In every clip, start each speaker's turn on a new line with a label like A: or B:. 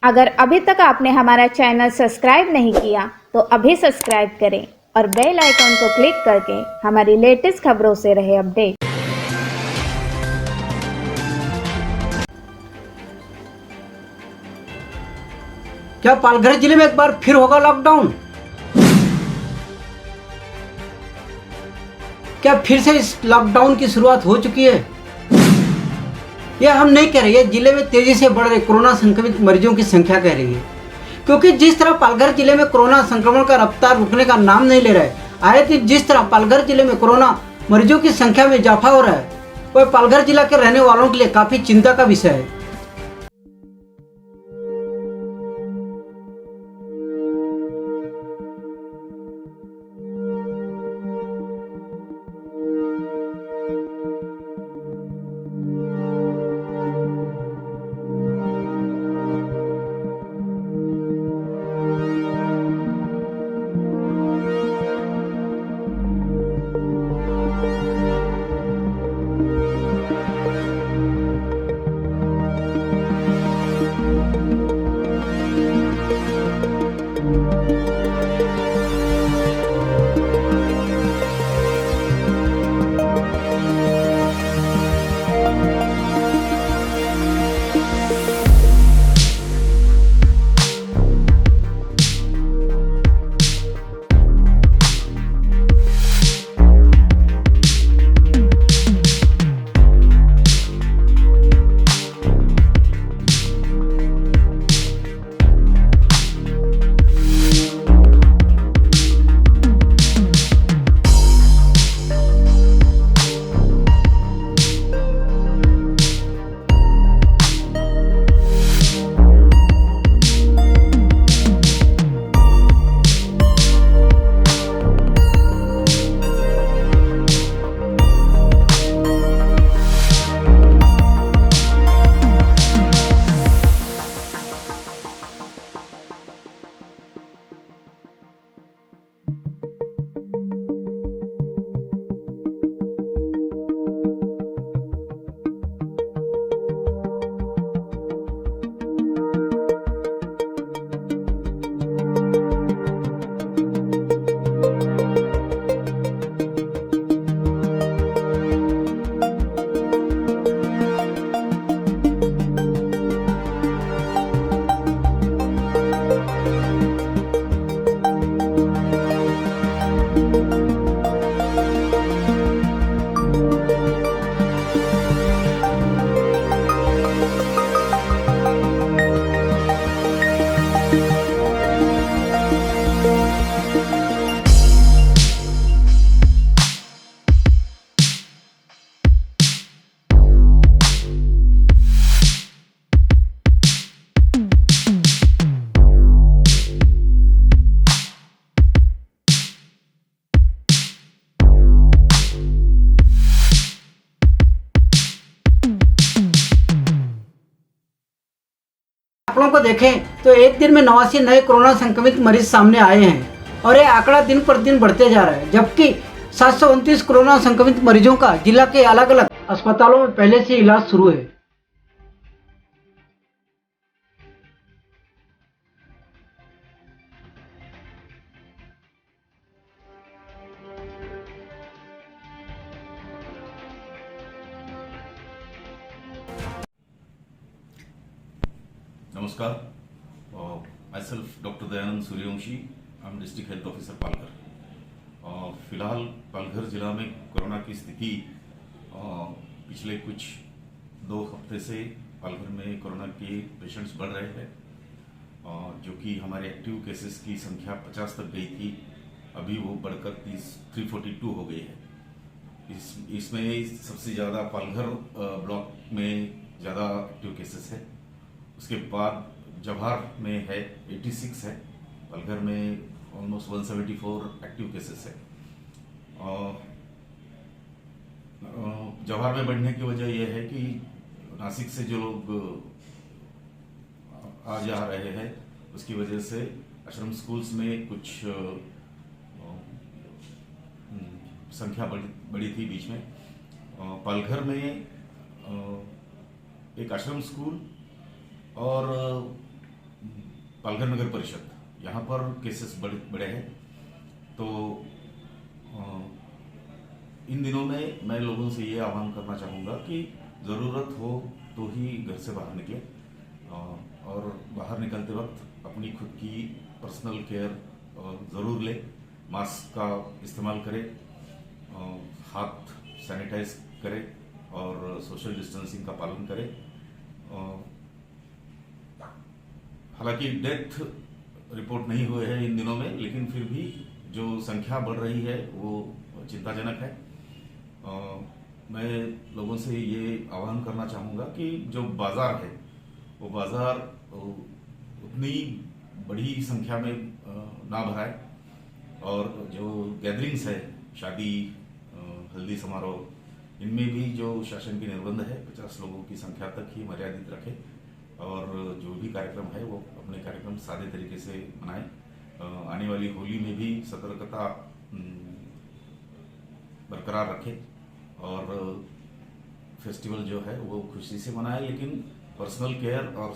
A: अगर अभी तक आपने हमारा चैनल सब्सक्राइब नहीं किया तो अभी सब्सक्राइब करें और बेल आइकॉन को क्लिक करके हमारी लेटेस्ट खबरों से रहे अपडेट।
B: क्या पालघर जिले में एक बार फिर होगा लॉकडाउन? क्या फिर से इस लॉकडाउन की शुरुआत हो चुकी है? यह हम नहीं कह रहे, ये जिले में तेजी से बढ़ रहे कोरोना संक्रमित मरीजों की संख्या कह रही है। क्योंकि जिस तरह पालघर जिले में कोरोना संक्रमण का रफ्तार रुकने का नाम नहीं ले रहा है, आए दिन जिस तरह पालघर जिले में कोरोना मरीजों की संख्या में इजाफा हो रहा है, वह पालघर जिला के रहने वालों के लिए काफी चिंता का विषय है। आंकड़ों को देखें तो एक दिन में 89 नए कोरोना संक्रमित मरीज सामने आए हैं और यह आंकड़ा दिन पर दिन बढ़ते जा रहा है, जबकि 729 कोरोना संक्रमित मरीजों का जिला के अलग अलग अस्पतालों में पहले से इलाज शुरू है।
C: नमस्कार, myself doctor Dayanand Suryavanshi, I am district health officer Palghar. फिलहाल पालघर जिला में कोरोना की स्थिति पिछले कुछ 2 हफ्ते से पालघर में कोरोना के पेशेंट्स बढ़ रहे हैं, जो कि हमारे एक्टिव केसेस की संख्या 50 तक गई थी, अभी वो बढ़कर 342 हो गई है। इसमें सबसे ज़्यादा पालघर ब्लॉक में ज़्यादा एक्टिव केसेस है, उसके बाद जवाहर में है 86 है, पालघर में ऑलमोस्ट 174 एक्टिव केसेस है। जवाहर में बढ़ने की वजह यह है कि नासिक से जो लोग आ जा रहे हैं उसकी वजह से आश्रम स्कूल्स में कुछ संख्या बड़ी थी बीच में। पालघर में एक आश्रम स्कूल और पालघर नगर परिषद, यहाँ पर केसेस बड़े हैं। तो इन दिनों में मैं लोगों से ये आह्वान करना चाहूँगा कि ज़रूरत हो तो ही घर से बाहर निकले, और बाहर निकलते वक्त अपनी खुद की पर्सनल केयर ज़रूर ले। मास्क का इस्तेमाल करें, हाथ सैनिटाइज करें और सोशल डिस्टेंसिंग का पालन करें। हालांकि डेथ रिपोर्ट नहीं हुए हैं इन दिनों में, लेकिन फिर भी जो संख्या बढ़ रही है वो चिंताजनक है। मैं लोगों से ये आह्वान करना चाहूँगा कि जो बाज़ार है वो बाज़ार उतनी बड़ी संख्या में ना भराए, और जो गैदरिंग्स है, शादी, हल्दी समारोह, इनमें भी जो शासन की निर्बंध है 50 लोगों की संख्या तक ही मर्यादित रखें, और जो भी कार्यक्रम है वो अपने कार्यक्रम सादे तरीके से मनाएं। आने वाली होली में भी सतर्कता बरकरार रखें, और फेस्टिवल जो है वो खुशी से मनाएं, लेकिन पर्सनल केयर और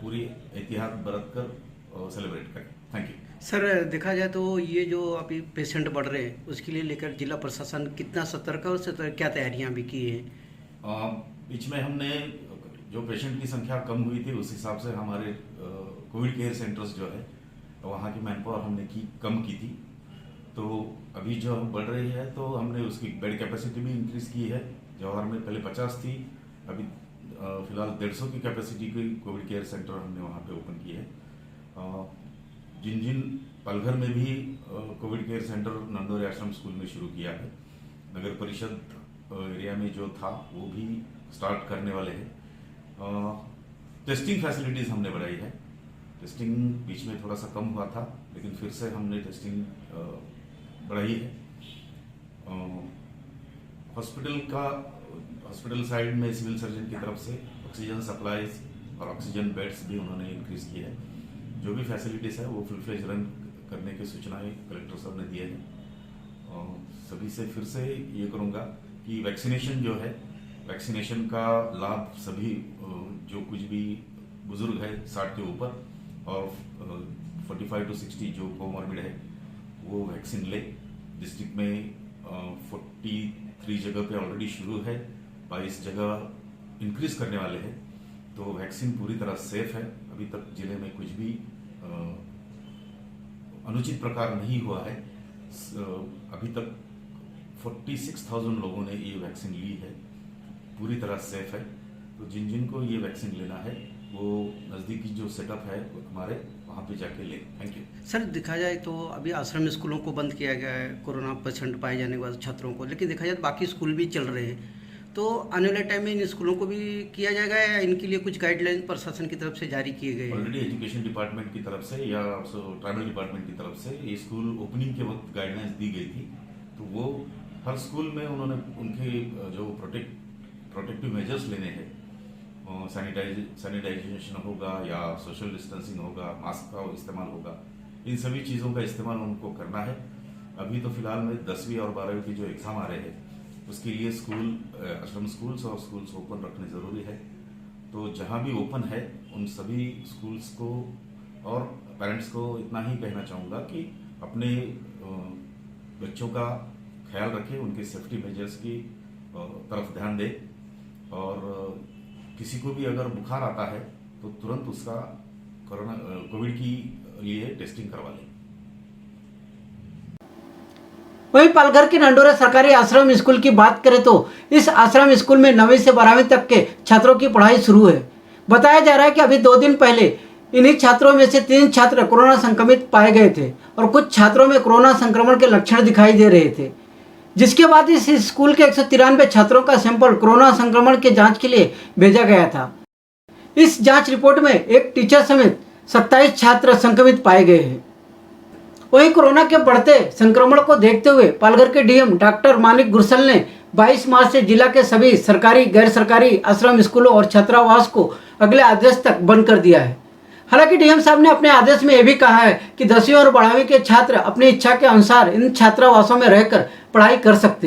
C: पूरी एहतियात बरत कर सेलिब्रेट करें। Thank you.
B: सर, देखा जाए तो ये जो अभी पेशेंट बढ़ रहे हैं उसके लिए लेकर जिला प्रशासन कितना सतर्क है और क्या तैयारियां भी की हैं?
C: बीच में हमने जो पेशेंट की संख्या कम हुई थी उस हिसाब से हमारे कोविड केयर सेंटर्स जो है वहाँ की मैन पावर हमने कम की थी। तो अभी जो बढ़ रही है तो हमने उसकी बेड कैपेसिटी भी इंक्रीज़ की है। जवाहर में पहले 50 थी, अभी फिलहाल 150 की कैपेसिटी की कोविड केयर सेंटर हमने वहाँ पे ओपन की है। जिन पालघर में भी कोविड केयर सेंटर नंदोरे आश्रम स्कूल में शुरू किया है। नगर परिषद एरिया में जो था वो भी स्टार्ट करने वाले हैं। टेस्टिंग फैसिलिटीज़ हमने बढ़ाई है। टेस्टिंग बीच में थोड़ा सा कम हुआ था, लेकिन फिर से हमने टेस्टिंग बढ़ाई है। हॉस्पिटल साइड में सिविल सर्जन की तरफ से ऑक्सीजन सप्लाईज और ऑक्सीजन बेड्स भी उन्होंने इंक्रीज़ किए हैं। जो भी फैसिलिटीज़ है वो फुल फ्लेज रन करने की सूचनाएं कलेक्टर साहब ने दिए हैं। सभी से फिर से ये करूँगा कि वैक्सीनेशन जो है, वैक्सीनेशन का लाभ सभी जो कुछ भी बुजुर्ग है 60 के ऊपर और 45 to 60 जो कोमॉर्बिड है वो वैक्सीन ले। डिस्ट्रिक्ट में 43 जगह पे ऑलरेडी शुरू है, 22 जगह इंक्रीज करने वाले हैं। तो वैक्सीन पूरी तरह सेफ है। अभी तक जिले में कुछ भी अनुचित प्रकार नहीं हुआ है। अभी तक 46,000 लोगों ने ये वैक्सीन ली है, पूरी तरह सेफ है। तो जिन को ये वैक्सीन लेना है वो नज़दीकी जो सेटअप है हमारे वहाँ पे जाके ले। Thank you.
B: सर, देखा जाए तो अभी आश्रम स्कूलों को बंद किया गया है कोरोना पेशेंट पाए जाने के बाद छात्रों को, लेकिन देखा जाए तो बाकी स्कूल भी चल रहे हैं। तो आने वाले टाइम में इन स्कूलों को भी किया जाएगा या इनके लिए कुछ गाइडलाइन प्रशासन की तरफ से जारी किए गए हैं?
C: ऑलरेडी एजुकेशन डिपार्टमेंट की तरफ से या ट्राइबल डिपार्टमेंट की तरफ से ये स्कूल ओपनिंग के वक्त गाइडलाइंस दी गई थी। तो वो हर स्कूल में उन्होंने उनके जो प्रोटेक्टिव मेजर्स लेने हैं, सैनिटाइजेशन होगा या सोशल डिस्टेंसिंग होगा, मास्क का इस्तेमाल होगा, इन सभी चीज़ों का इस्तेमाल उनको करना है। अभी तो फिलहाल में 10वीं और 12वीं की जो एग्ज़ाम आ रहे हैं उसके लिए आश्रम स्कूल्स और स्कूल्स ओपन रखने ज़रूरी है। तो जहाँ भी ओपन है उन सभी स्कूल्स को और पेरेंट्स को इतना ही कहना चाहूँगा कि अपने बच्चों का ख्याल रखें, उनके सेफ्टी मेजर्स की तरफ ध्यान दें, और किसी को भी अगर बुखार आता है तो तुरंत उसका कोविड की लिए टेस्टिंग करवा लें।
B: वहीं पालघर के नंडोरा सरकारी आश्रम स्कूल की बात करें तो इस आश्रम स्कूल में 9वीं से 12वीं तक के छात्रों की पढ़ाई शुरू है। बताया जा रहा है कि अभी 2 दिन पहले इन्हीं छात्रों में से 3 छात्र कोरोना संक्रमित पाए गए थे और कुछ छात्रों में कोरोना संक्रमण के लक्षण दिखाई दे रहे थे, जिसके बाद इस स्कूल के 193 छात्रों का सैंपल कोरोना संक्रमण के जांच के लिए भेजा गया था। इस जांच रिपोर्ट में एक टीचर समेत 27 छात्र संक्रमित पाए गए हैं। वहीं कोरोना के बढ़ते संक्रमण को देखते हुए पालघर के डीएम डॉक्टर मानिक गुरसल ने 22 मार्च से जिला के सभी सरकारी गैर सरकारी आश्रम स्कूलों और छात्रावास को अगले आदेश तक बंद कर दिया है। हालांकि डीएम साहब ने अपने आदेश में यह भी कहा है कि 10वीं और 12वीं के छात्र अपनी इच्छा के अनुसार इन छात्रावासों में रहकर पढ़ाई कर सकते हैं।